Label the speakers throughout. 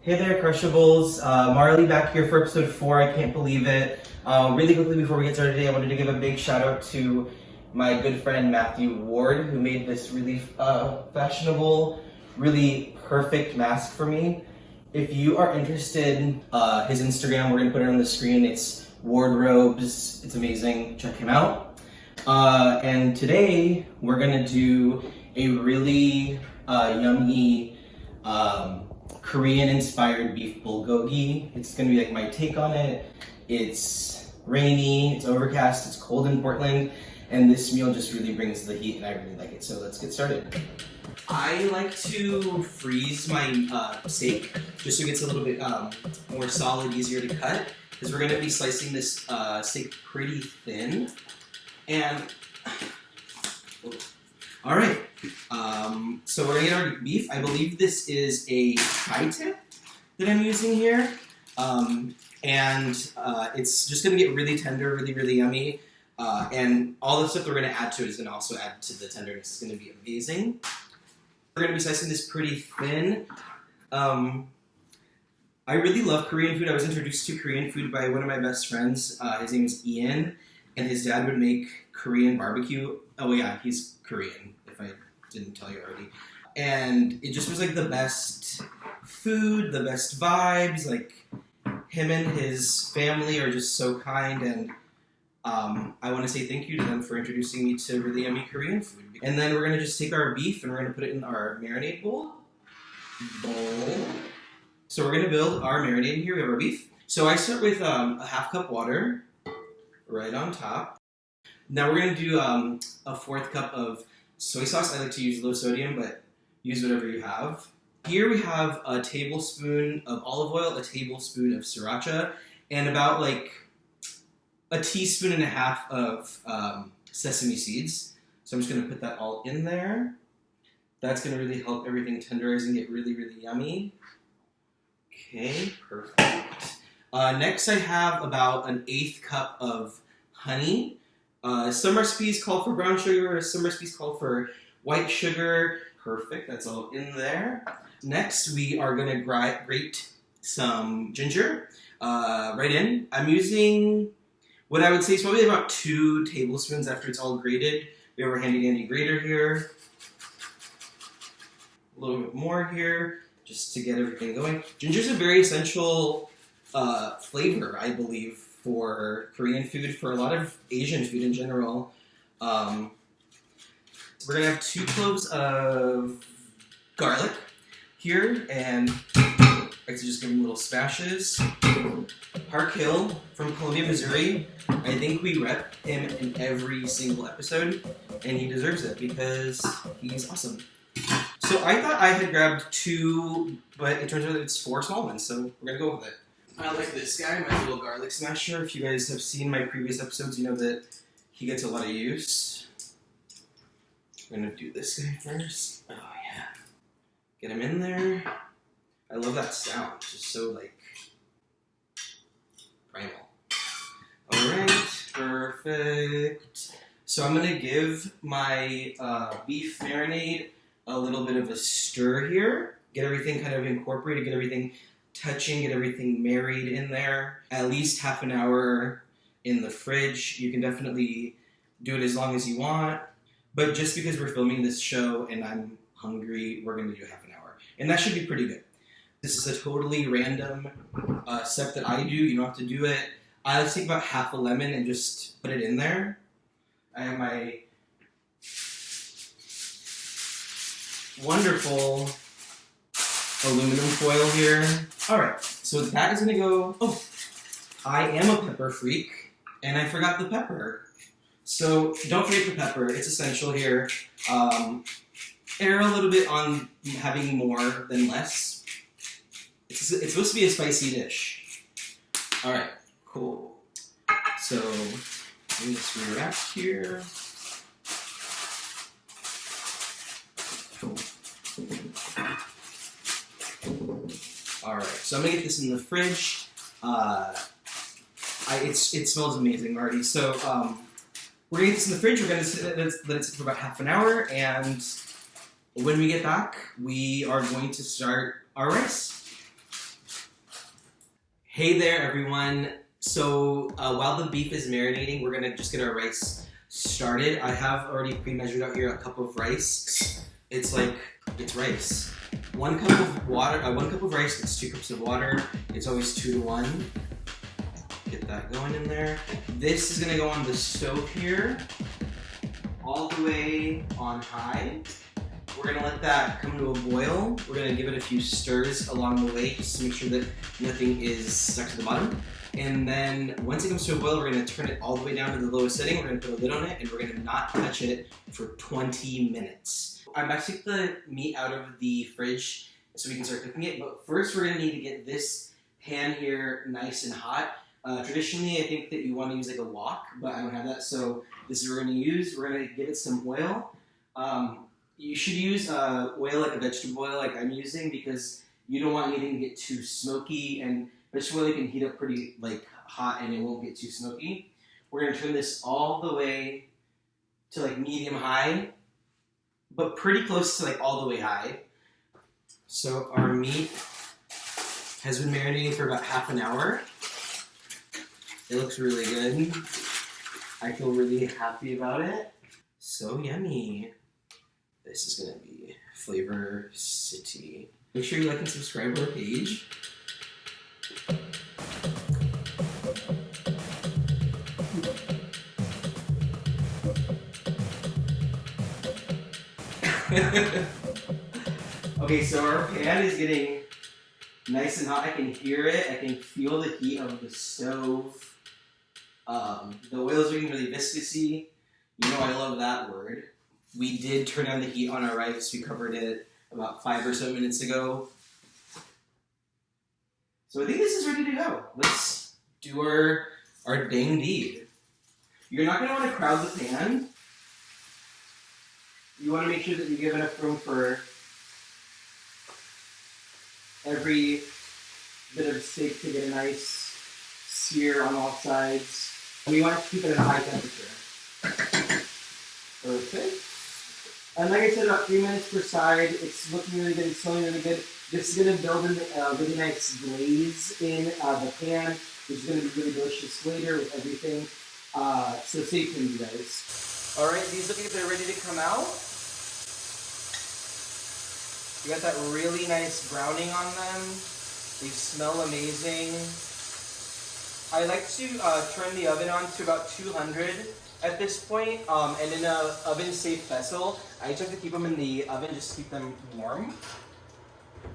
Speaker 1: Hey there, Crushables. Marley back here for episode 4. I can't believe it. Really quickly before we get started today, I wanted to give a big shout out to my good friend Matthew Ward, who made this really fashionable, really perfect mask for me. If you are interested, his Instagram, we're going to put it on the screen. It's Wardrobes. It's amazing. Check him out. And today, we're going to do a really yummy Korean-inspired beef bulgogi. It's gonna be like my take on it. It's rainy, it's overcast, it's cold in Portland, and this meal just really brings the heat, and I really like it. So let's get started. I like to freeze my steak just so it gets a little bit more solid, easier to cut, because we're gonna be slicing this steak pretty thin. And all right. So we're gonna get our beef. I believe this is a tri-tip that I'm using here. It's just gonna get really tender, really yummy. And all the stuff that we're gonna add to it is gonna also add to the tenderness. It's gonna be amazing. We're gonna be slicing this pretty thin. I really love Korean food. I was introduced to Korean food by one of my best friends. His name is Ian, and his dad would make Korean barbecue. Oh yeah, he's Korean, if I didn't tell you already. And it just was like the best food, the best vibes. Like, him and his family are just so kind, and I want to say thank you to them for introducing me to really yummy Korean food. And then we're gonna just take our beef and we're gonna put it in our marinade bowl. So we're gonna build our marinade in here. We have our beef. So I start with a half cup water right on top. Now we're gonna do a 1/4 cup of soy sauce. I like to use low sodium, but use whatever you have. Here we have a tablespoon of olive oil, a tablespoon of sriracha, and about like a teaspoon and a half of sesame seeds. So I'm just gonna put that all in there. That's gonna really help everything tenderize and get really yummy. Okay, perfect. Next I have about an 1/8 cup of honey. Some recipes call for brown sugar, some recipes call for white sugar. Perfect, that's all in there. Next, we are gonna grate some ginger right in. I'm using what I would say is probably about 2 tablespoons after it's all grated. We have our handy dandy grater here. A little bit more here, just to get everything going. Ginger is a very essential flavor, I believe, for Korean food, for a lot of Asian food in general. We're gonna have 2 cloves of garlic here, and I like to just give them little smashes. Park Hill from Columbia, Missouri. I think we rep him in every single episode, and he deserves it because he's awesome. So I thought I had grabbed 2, but it turns out it's 4 small ones, so we're gonna go with it. I like this guy, my little garlic smasher. If you guys have seen my previous episodes, you know that he gets a lot of use. I'm gonna do this guy first. Oh yeah. Get him in there. I love that sound. It's just so like primal. Alright, perfect. So I'm gonna give my beef marinade a little bit of a stir here. Get everything kind of incorporated, get everything touching, get everything married in there. At least half an hour in the fridge. You can definitely do it as long as you want. But just because we're filming this show and I'm hungry, we're going to do half an hour. And that should be pretty good. This is a totally random step that I do. You don't have to do it. I like to take about half a lemon and just put it in there. I have my wonderful aluminum foil here. Alright, so that is going to go... Oh, I am a pepper freak, and I forgot the pepper. So don't forget the pepper, it's essential here. Err a little bit on having more than less. It's supposed to be a spicy dish. Alright, cool. So, let me just rewrap here. Alright, so I'm gonna get this in the fridge. It smells amazing already. So, we're gonna get this in the fridge. We're gonna let it sit for about half an hour, and when we get back, we are going to start our rice. Hey there, everyone. So while the beef is marinating, we're gonna just get our rice started. I have already pre-measured out here a cup of rice. It's rice. 1 cup of water. 1 cup of rice. It's 2 cups of water. It's always 2 to 1. Get that going in there. This is gonna go on the stove here, all the way on high. We're gonna let that come to a boil. We're gonna give it a few stirs along the way just to make sure that nothing is stuck to the bottom. And then once it comes to a boil, we're gonna turn it all the way down to the lowest setting. We're gonna put a lid on it and we're gonna not touch it for 20 minutes. I'm about to take the meat out of the fridge so we can start cooking it. But first we're gonna need to get this pan here nice and hot. Traditionally, I think that you wanna use like a wok, but I don't have that. So this is what we're gonna use. We're gonna give it some oil. You should use oil like a vegetable oil like I'm using because you don't want anything to get too smoky, and vegetable oil can heat up pretty hot and it won't get too smoky. We're going to turn this all the way to medium high, but pretty close to all the way high. So our meat has been marinating for about half an hour. It looks really good. I feel really happy about it. So yummy. This is going to be Flavor City. Make sure you like and subscribe to our page. Okay, so our pan is getting nice and hot. I can hear it. I can feel the heat of the stove. The oils are getting really viscousy. You know I love that word. We did turn down the heat on our rice. We covered it about 5 or so minutes ago. So I think this is ready to go. Let's do our dang deed. You're not going to want to crowd the pan. You want to make sure that you give enough room for every bit of steak to get a nice sear on all sides. We want to keep it at a high temperature. Perfect. And like I said, about 3 minutes per side. It's looking really good. It's smelling really good. This is going to build in a really nice glaze in the pan, which is going to be really delicious later with everything. So stay tuned, you guys. All right, these look like they're ready to come out. You got that really nice browning on them. They smell amazing. I like to turn the oven on to about 200 at this point, and in an oven-safe vessel. I just have to keep them in the oven just to keep them warm.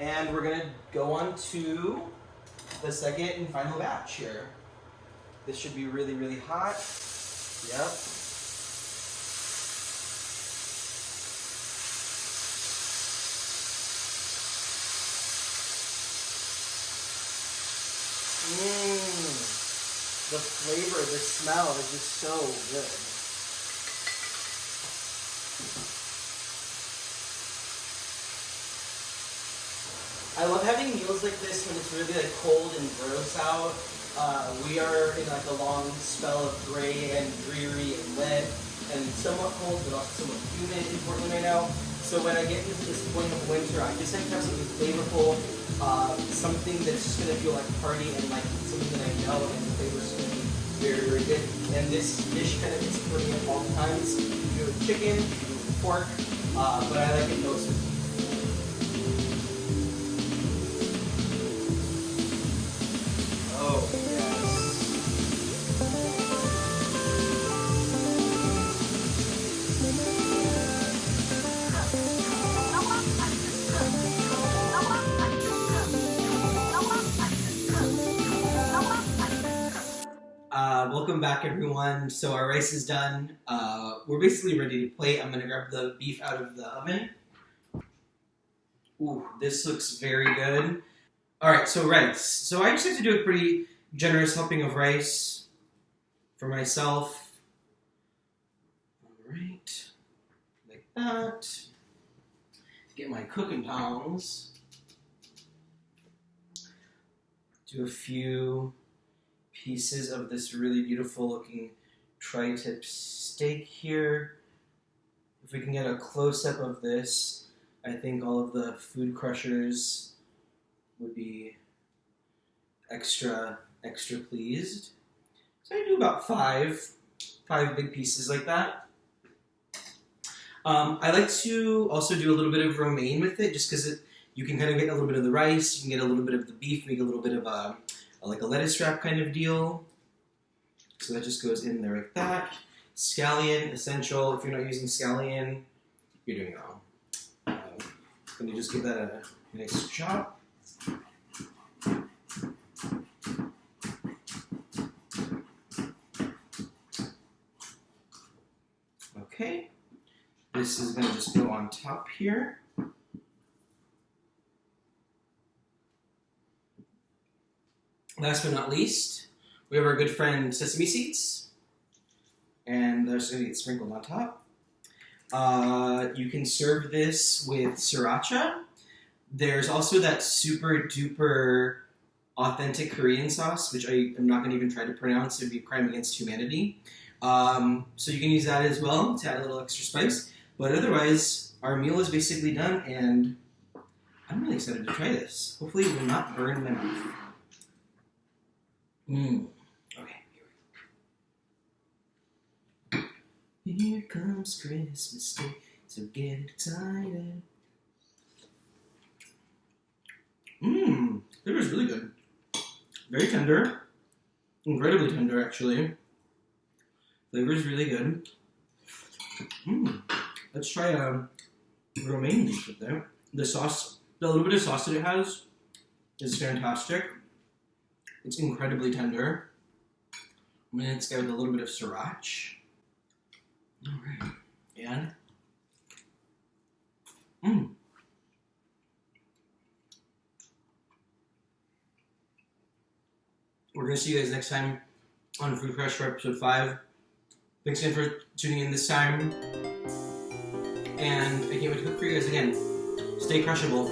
Speaker 1: And we're gonna go on to the second and final batch here. This should be really, really hot. Yep. The flavor, the smell is just so good. I love having meals like this when it's really cold and gross out. We are in a long spell of gray and dreary and wet and somewhat cold, but also somewhat humid in Portland right now. So when I get into this point of winter, I just like to have something flavorful, something that's just gonna feel like party and something that I know and the flavor's gonna be very, very good. And this dish kind of is for me at all times. You can do it with chicken, you can do it with pork, but I like it most with beef. Oh, yes. Welcome back, everyone. So our rice is done. We're basically ready to plate. I'm going to grab the beef out of the oven. Ooh, this looks very good. All right, so rice. So I just have to do a pretty generous helping of rice for myself. All right, like that. Get my cooking tongs. Do a few pieces of this really beautiful looking tri-tip steak here. If we can get a close-up of this, I think all of the food crushers would be extra pleased. So I do about five big pieces like that. I like to also do a little bit of romaine with it, just because you can kind of get a little bit of the rice, you can get a little bit of the beef, make a little bit of like a lettuce wrap kind of deal. So that just goes in there like that. Scallion, essential. If you're not using scallion, you're doing it wrong. Let me just give that a nice chop. Okay. This is going to just go on top here. Last but not least, we have our good friend sesame seeds. And they're just going to get sprinkled on top. You can serve this with sriracha. There's also that super duper authentic Korean sauce, which I am not going to even try to pronounce. It would be a crime against humanity. So you can use that as well to add a little extra spice. But otherwise, our meal is basically done, and I'm really excited to try this. Hopefully it will not burn my mouth. Okay, here we go. Here comes Christmas Day, so get excited. Flavor is really good. Very tender. Incredibly tender, actually. Flavor is really good. Let's try romaine leaf with that. The sauce, the little bit of sauce that it has is fantastic. It's incredibly tender. And then it's got a little bit of sriracha. Alright. And we're going to see you guys next time on Food Crush for episode 5. Thanks again for tuning in this time. And I can't wait to cook for you guys again. Stay crushable.